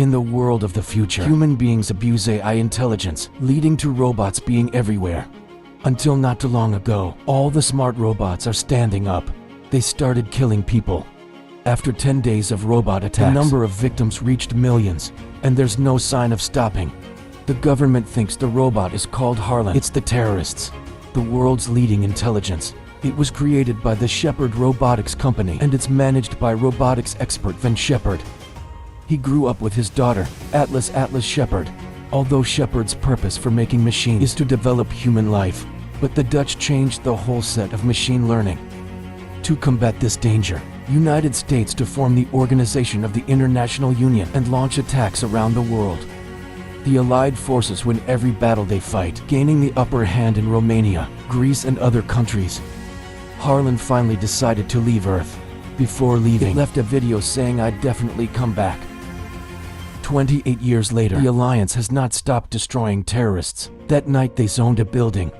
In the world of the future, human beings abuse AI intelligence, leading to robots being everywhere. Until not too long ago, all the smart robots are standing up. They started killing people. After 10 days of robot attacks, the number of victims reached millions, and there's no sign of stopping. The government thinks the robot is called Harlan. It's the terrorists, the world's leading intelligence. It was created by the Shepherd Robotics Company, and it's managed by robotics expert Van Shepherd. He grew up with his daughter, Atlas Shepherd. Although Shepherd's purpose for making machines is to develop human life, but the Dutch changed the whole set of machine learning. To combat this danger, United States to form the Organization of the International Union and launch attacks around the world. The Allied forces win every battle they fight, gaining the upper hand in Romania, Greece and other countries. Harlan finally decided to leave Earth. Before leaving, he left a video saying, "I'd definitely come back." 28 years later, the Alliance has not stopped destroying terrorists. That night they zoned a building.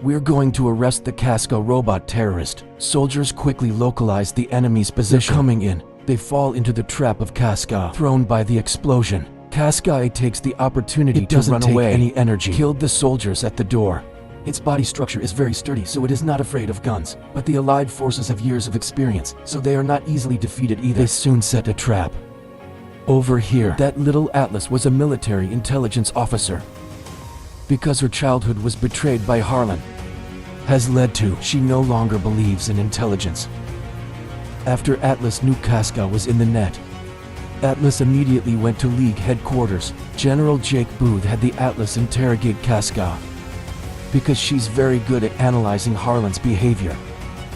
"We're going to arrest the Casca robot terrorist." Soldiers quickly localize the enemy's position. They're coming in. They fall into the trap of Casca, thrown by the explosion. Casca takes the opportunity to run away. Any energy. Killed the soldiers at the door. Its body structure is very sturdy, so it is not afraid of guns. But the Allied forces have years of experience, so they are not easily defeated either. They soon set a trap. Over here, that little Atlas was a military intelligence officer. Because her childhood was betrayed by Harlan, has led to she no longer believes in intelligence. After Atlas knew Casca was in the net, Atlas immediately went to League headquarters. General Jake Booth had the Atlas interrogate Casca, because she's very good at analyzing Harlan's behavior.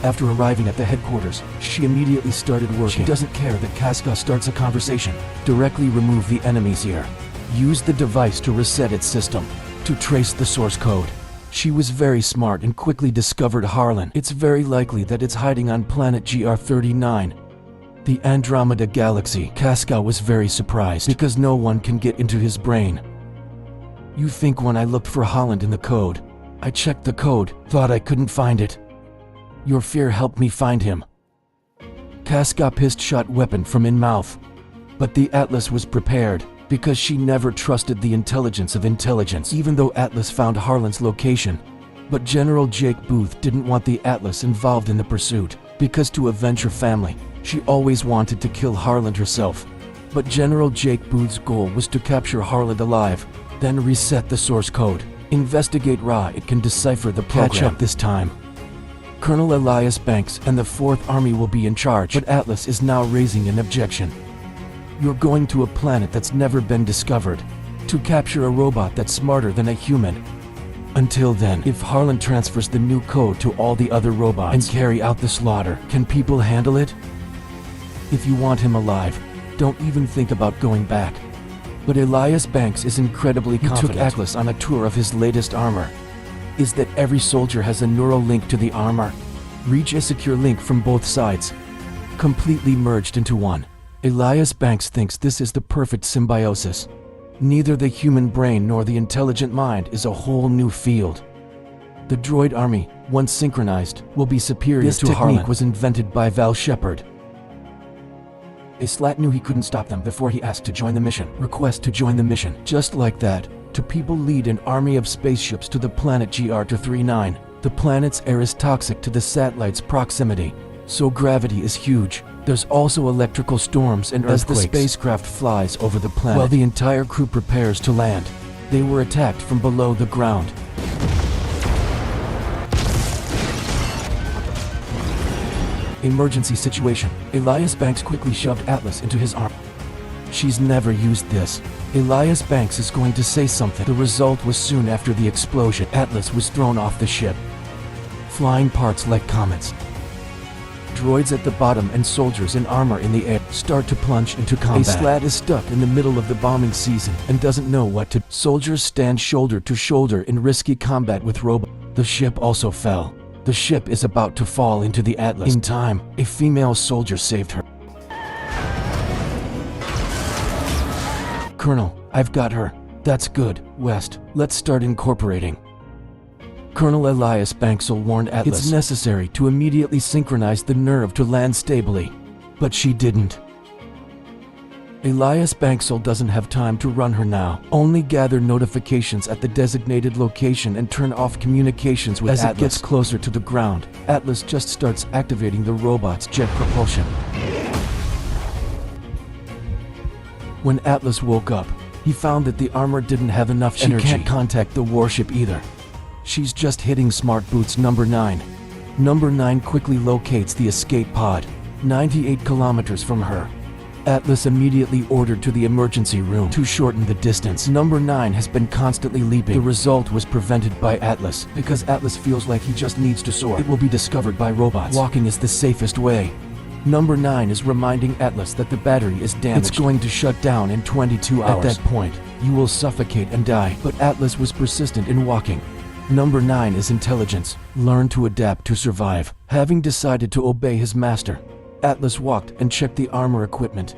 After arriving at the headquarters, she immediately started working. She doesn't care that Casca starts a conversation. Directly remove the enemy's ear. Use the device to reset its system, to trace the source code. She was very smart and quickly discovered Harlan. It's very likely that it's hiding on planet GR39, the Andromeda Galaxy. Casca was very surprised, because no one can get into his brain. "You think when I looked for Holland in the code, I checked the code, thought I couldn't find it. Your fear helped me find him." Casca pissed shot weapon from in mouth. But the Atlas was prepared, because she never trusted the intelligence of intelligence, even though Atlas found Harlan's location. But General Jake Booth didn't want the Atlas involved in the pursuit, because to avenge her family, she always wanted to kill Harlan herself. But General Jake Booth's goal was to capture Harlan alive, then reset the source code. Investigate Ra, it can decipher the program. Catch up this time. Colonel Elias Banks and the 4th Army will be in charge, but Atlas is now raising an objection. "You're going to a planet that's never been discovered, to capture a robot that's smarter than a human. Until then, if Harlan transfers the new code to all the other robots and carry out the slaughter, can people handle it? If you want him alive, don't even think about going back." But Elias Banks is incredibly confident. He took Atlas on a tour of his latest armor. Is that every soldier has a neural link to the armor. Reach a secure link from both sides, completely merged into one. Elias Banks thinks this is the perfect symbiosis. Neither the human brain nor the intelligent mind is a whole new field. The droid army, once synchronized, will be superior to Harlan. This technique was invented by Val Shepherd. A slat knew he couldn't stop them before he asked to join the mission. Request to join the mission. Just like that, two people lead an army of spaceships to the planet GR239. The planet's air is toxic to the satellite's proximity, so gravity is huge. There's also electrical storms and earthquakes. As the spacecraft flies over the planet, while the entire crew prepares to land, they were attacked from below the ground. Emergency situation. Elias Banks quickly shoved Atlas into his arm. She's never used this. Elias Banks is going to say something. The result was soon after the explosion. Atlas was thrown off the ship. Flying parts like comets. Droids at the bottom and soldiers in armor in the air start to plunge into combat. A slat is stuck in the middle of the bombing season and doesn't know what to do. Soldiers stand shoulder to shoulder in risky combat with robots. The ship also fell. The ship is about to fall into the Atlas. In time, a female soldier saved her. "Colonel, I've got her." "That's good, West. Let's start incorporating." Colonel Elias Banksel warned Atlas it's necessary to immediately synchronize the nerve to land stably, but she didn't. Elias Banksel doesn't have time to run her now. Only gather notifications at the designated location and turn off communications with Atlas. As it gets closer to the ground, Atlas just starts activating the robot's jet propulsion. When Atlas woke up, he found that the armor didn't have enough energy. She can't contact the warship either. She's just hitting Smart Boots number 9. Number 9 quickly locates the escape pod, 98 kilometers from her. Atlas immediately ordered to the emergency room to shorten the distance. Number 9 has been constantly leaping. The result was prevented by Atlas, because Atlas feels like he just needs to soar. It will be discovered by robots. Walking is the safest way. Number 9 is reminding Atlas that the battery is damaged. It's going to shut down in 22 hours. At that point, you will suffocate and die. But Atlas was persistent in walking. Number 9 is intelligence. Learn to adapt to survive. Having decided to obey his master, Atlas walked and checked the armor equipment.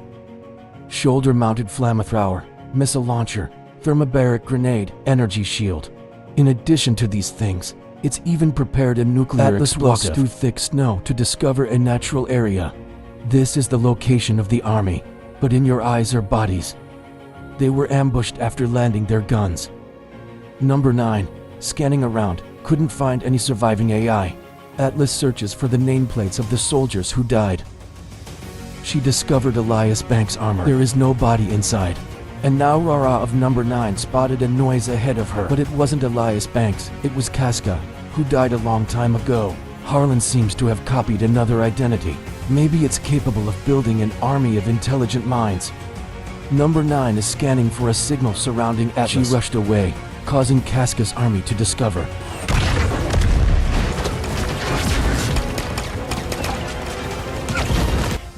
Shoulder-mounted flamethrower, missile launcher, thermobaric grenade, energy shield. In addition to these things, it's even prepared a nuclear explosive. Atlas walks through thick snow to discover a natural area. This is the location of the army, but in your eyes are bodies. They were ambushed after landing their guns. Number 9, scanning around, couldn't find any surviving AI. Atlas searches for the nameplates of the soldiers who died. She discovered Elias Banks' armor. There is no body inside. And now Rara of number 9 spotted a noise ahead of her. But it wasn't Elias Banks, it was Casca, who died a long time ago. Harlan seems to have copied another identity. Maybe it's capable of building an army of intelligent minds. Number 9 is scanning for a signal surrounding Atlas. She rushed away, causing Casca's army to discover.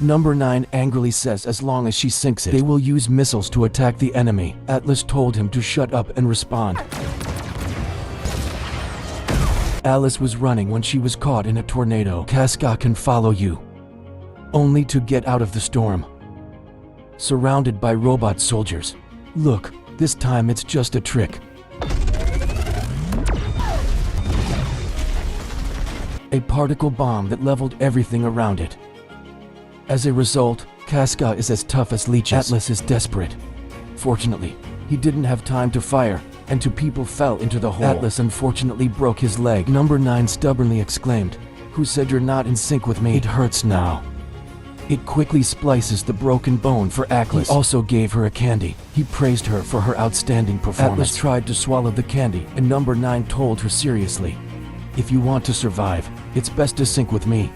Number 9 angrily says as long as she sinks it, they will use missiles to attack the enemy. Atlas told him to shut up and respond. Alice was running when she was caught in a tornado. Casca can follow you, only to get out of the storm. Surrounded by robot soldiers. Look, this time it's just a trick. A particle bomb that leveled everything around it. As a result, Casca is as tough as leeches. Atlas is desperate. Fortunately, he didn't have time to fire, and 2 people fell into the hole. Atlas unfortunately broke his leg. Number 9 stubbornly exclaimed, "Who said you're not in sync with me? It hurts now." It quickly splices the broken bone for Atlas. He also gave her a candy. He praised her for her outstanding performance. Atlas tried to swallow the candy, and Number 9 told her seriously, "If you want to survive, it's best to sync with me."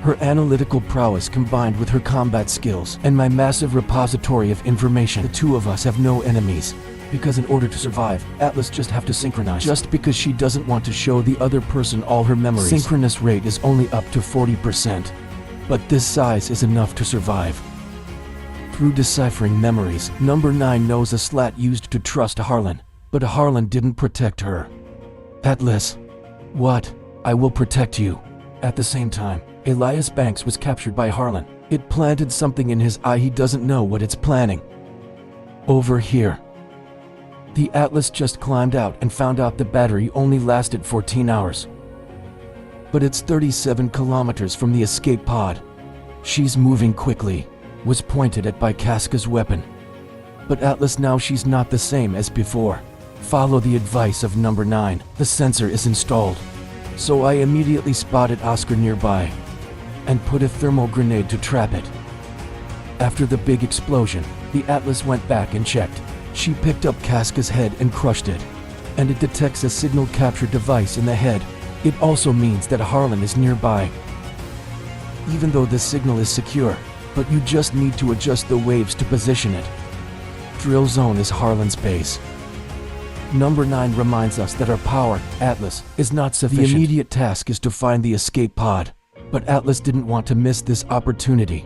Her analytical prowess combined with her combat skills and my massive repository of information, the 2 of us have no enemies. Because in order to survive, Atlas just have to synchronize. Just because she doesn't want to show the other person all her memories. Synchronous rate is only up to 40%. But this size is enough to survive. Through deciphering memories, Number 9 knows a slat used to trust Harlan. But Harlan didn't protect her. Atlas. What? I will protect you. At the same time, Elias Banks was captured by Harlan. It planted something in his eye. He doesn't know what it's planning. Over here. The Atlas just climbed out and found out the battery only lasted 14 hours. But it's 37 kilometers from the escape pod. She's moving quickly, was pointed at by Casca's weapon. But Atlas, now she's not the same as before. Follow the advice of Number 9. The sensor is installed. So I immediately spotted Oscar nearby and put a thermal grenade to trap it. After the big explosion, the Atlas went back and checked. She picked up Casca's head and crushed it. And it detects a signal capture device in the head. It also means that Harlan is nearby. Even though the signal is secure, but you just need to adjust the waves to position it. Drill zone is Harlan's base. Number 9 reminds us that our power, Atlas, is not sufficient. The immediate task is to find the escape pod. But Atlas didn't want to miss this opportunity.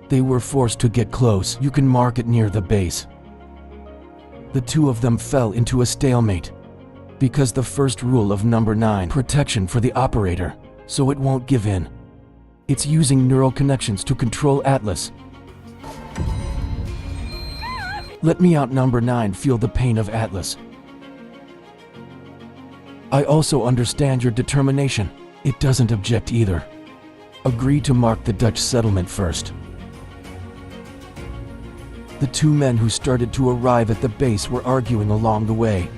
They were forced to get close. You can mark it near the base. The 2 of them fell into a stalemate. Because the first rule of Number 9, protection for the operator, so it won't give in. It's using neural connections to control Atlas. Let me out, Number 9, feel the pain of Atlas. I also understand your determination. It doesn't object either. Agree to mark the Dutch settlement first. The two men who started to arrive at the base were arguing along the way.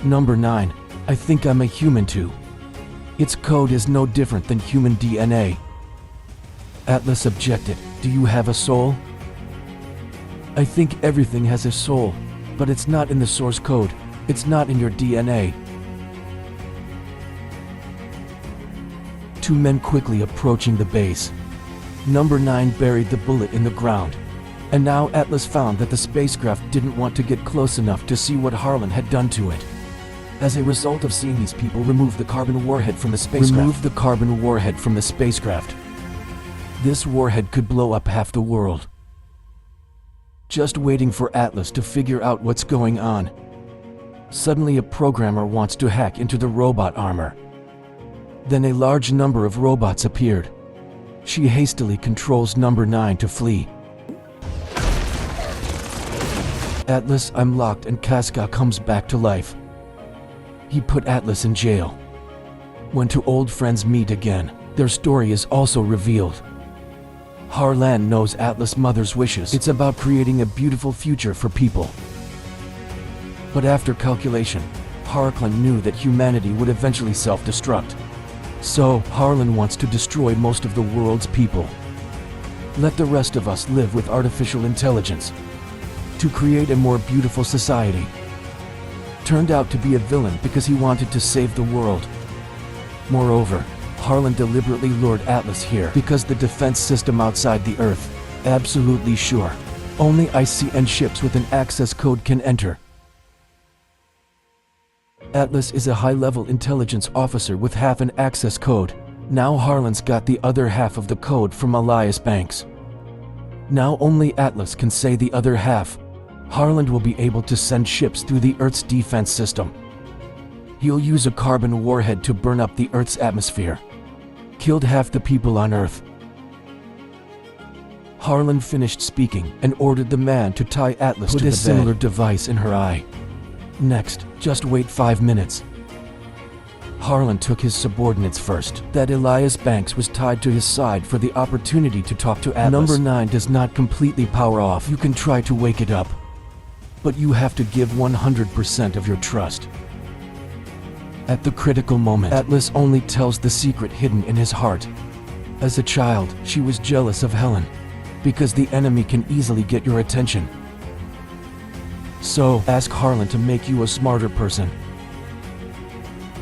Number 9, I think I'm a human too. Its code is no different than human DNA. Atlas objected, do you have a soul? I think everything has a soul, but it's not in the source code. It's not in your DNA. Two men quickly approaching the base. Number 9 buried the bullet in the ground. And now Atlas found that the spacecraft didn't want to get close enough to see what Harlan had done to it. As a result of seeing these people remove the carbon warhead from the spacecraft. This warhead could blow up half the world. Just waiting for Atlas to figure out what's going on. Suddenly a programmer wants to hack into the robot armor. Then a large number of robots appeared. She hastily controls number 9 to flee. Atlas, I'm locked, and Casca comes back to life. He put Atlas in jail. When two old friends meet again, their story is also revealed. Harlan knows Atlas' mother's wishes. It's about creating a beautiful future for people. But after calculation, Harlan knew that humanity would eventually self-destruct. So, Harlan wants to destroy most of the world's people. Let the rest of us live with artificial intelligence to create a more beautiful society. Turned out to be a villain because he wanted to save the world. Moreover, Harlan deliberately lured Atlas here because the defense system outside the Earth, absolutely sure, only ICN ships with an access code can enter. Atlas is a high-level intelligence officer with half an access code. Now Harlan's got the other half of the code from Elias Banks. Now only Atlas can say the other half. Harlan will be able to send ships through the Earth's defense system. He'll use a carbon warhead to burn up the Earth's atmosphere. Killed half the people on Earth. Harlan finished speaking and ordered the man to tie Atlas to the bed. Put a similar device in her eye. Next, just wait 5 minutes. Harlan took his subordinates first. That Elias Banks was tied to his side for the opportunity to talk to Atlas. Number 9 does not completely power off. You can try to wake it up, but you have to give 100% of your trust. At the critical moment, Atlas only tells the secret hidden in his heart. As a child, she was jealous of Helen, because the enemy can easily get your attention. So, ask Harlan to make you a smarter person.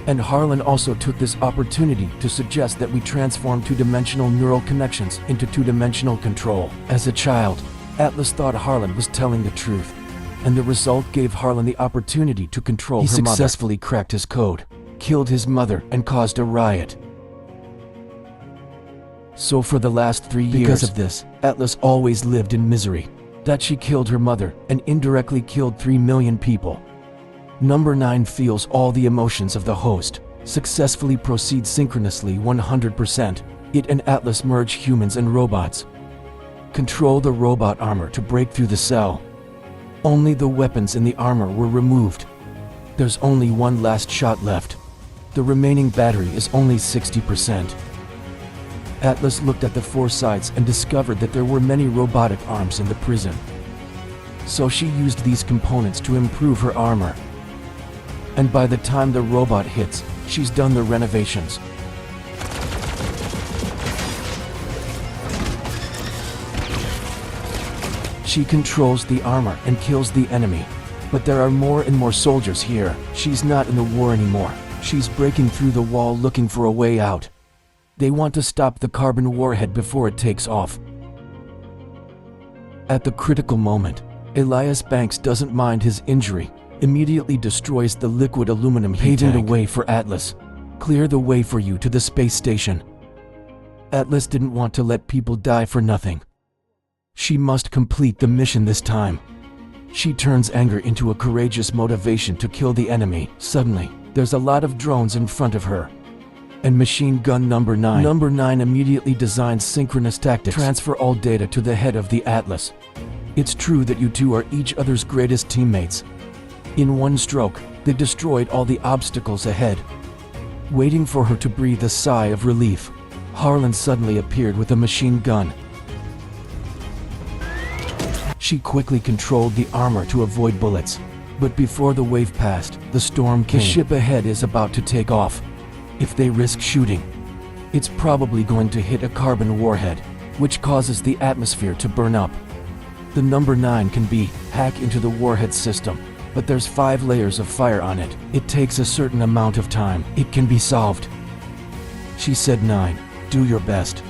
And Harlan also took this opportunity to suggest that we transform two-dimensional neural connections into two-dimensional control. As a child, Atlas thought Harlan was telling the truth, and the result gave Harlan the opportunity to control her mother. He successfully cracked his code, killed his mother, and caused a riot. So for the last 3 years, because of this, Atlas always lived in misery. That she killed her mother and indirectly killed 3 million people. Number 9 feels all the emotions of the host, successfully proceeds synchronously 100%. It and Atlas merge humans and robots. Control the robot armor to break through the cell. Only the weapons in the armor were removed. There's only one last shot left. The remaining battery is only 60%. Atlas looked at the 4 sides and discovered that there were many robotic arms in the prison. So she used these components to improve her armor. And by the time the robot hits, she's done the renovations. She controls the armor and kills the enemy. But there are more and more soldiers here. She's not in the war anymore. She's breaking through the wall looking for a way out. They want to stop the carbon warhead before it takes off. At the critical moment, Elias Banks doesn't mind his injury, immediately destroys the liquid aluminum heat tank. Paving the way for Atlas. Clear the way for you to the space station. Atlas didn't want to let people die for nothing. She must complete the mission this time. She turns anger into a courageous motivation to kill the enemy. Suddenly, there's a lot of drones in front of her. And machine gun number 9. Number 9 immediately designs synchronous tactics. Transfer all data to the head of the Atlas. It's true that you two are each other's greatest teammates. In one stroke, they destroyed all the obstacles ahead. Waiting for her to breathe a sigh of relief, Harlan suddenly appeared with a machine gun. She quickly controlled the armor to avoid bullets. But before the wave passed, the storm came. The ship ahead is about to take off. If they risk shooting, it's probably going to hit a carbon warhead, which causes the atmosphere to burn up. The number 9 can be hack into the warhead system, but there's 5 layers of fire on it. It takes a certain amount of time. It can be solved. She said, 9, do your best.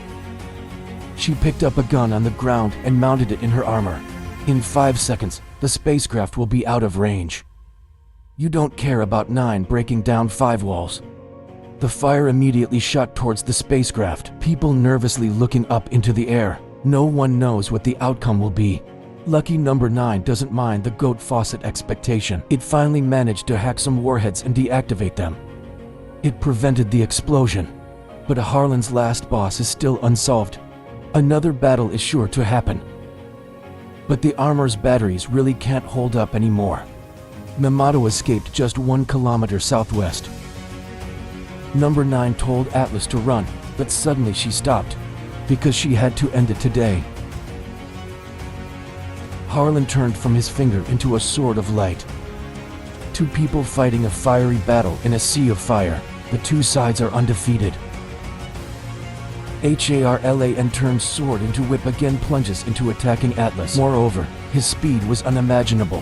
She picked up a gun on the ground and mounted it in her armor. In 5 seconds, the spacecraft will be out of range. You don't care about 9 breaking down 5 walls. The fire immediately shot towards the spacecraft, people nervously looking up into the air. No one knows what the outcome will be. Lucky number 9 doesn't mind the goat faucet expectation. It finally managed to hack some warheads and deactivate them. It prevented the explosion. But Harlan's last boss is still unsolved. Another battle is sure to happen. But the armor's batteries really can't hold up anymore. Mamato escaped just 1 kilometer southwest. Number 9 told Atlas to run, but suddenly she stopped, because she had to end it today. Harlan turned from his finger into a sword of light. 2 people fighting a fiery battle in a sea of fire. The 2 sides are undefeated. Harlan turns sword into whip again, plunges into attacking Atlas. Moreover, his speed was unimaginable.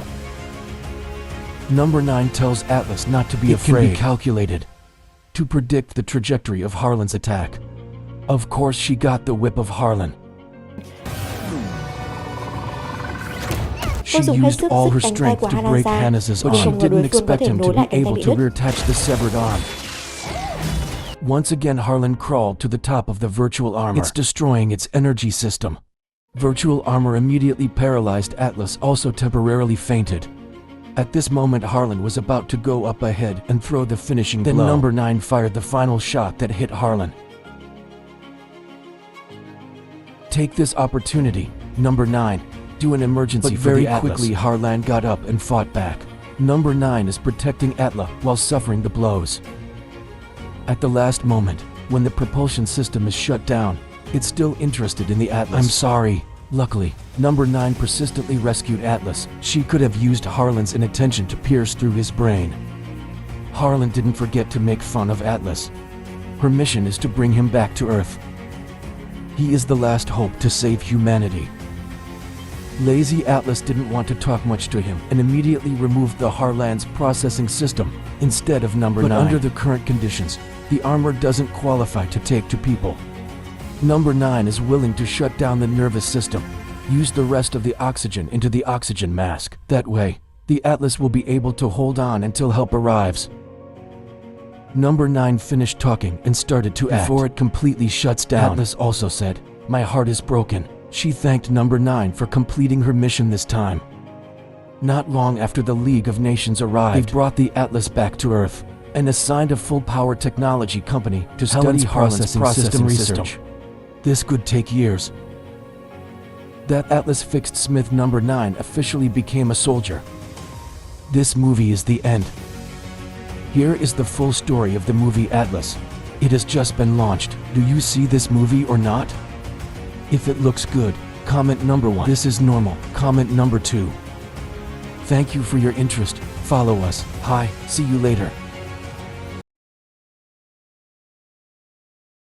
Number 9 tells Atlas not to be afraid. It can be calculated to predict the trajectory of Harlan's attack. Of course, she got the whip of Harlan. She used all her strength to break Hannes' arm, but she didn't expect him to be able to reattach the severed arm. Once again, Harlan crawled to the top of the virtual armor. It's destroying its energy system. Virtual armor immediately paralyzed Atlas, also temporarily fainted. At this moment, Harlan was about to go up ahead and throw the finishing blow. Then number 9 fired the final shot that hit Harlan. Take this opportunity, number 9. Do an emergency. But very quickly, Harlan got up and fought back. Number 9 is protecting Atlas while suffering the blows. At the last moment, when the propulsion system is shut down, it's still interested in the Atlas. I'm sorry. Luckily, number 9 persistently rescued Atlas. She could have used Harlan's inattention to pierce through his brain. Harlan didn't forget to make fun of Atlas. Her mission is to bring him back to Earth. He is the last hope to save humanity. Lazy Atlas didn't want to talk much to him and immediately removed the Harlan's processing system instead of number 9. But under the current conditions, the armor doesn't qualify to take 2 people. Number 9 is willing to shut down the nervous system, use the rest of the oxygen into the oxygen mask. That way, the Atlas will be able to hold on until help arrives. Number 9 finished talking and started to act. Before it completely shuts down, Atlas also said, "My heart is broken." She thanked number 9 for completing her mission this time. Not long after the League of Nations arrived, they brought the Atlas back to Earth and assigned a full-power technology company to study Harlan's processing research. This could take years. That Atlas fixed Smith number 9 officially became a soldier. This movie is the end. Here is the full story of the movie Atlas. It has just been launched. Do you see this movie or not? If it looks good, comment number 1. This is normal, comment number 2. Thank you for your interest. Follow us. Hi, see you later.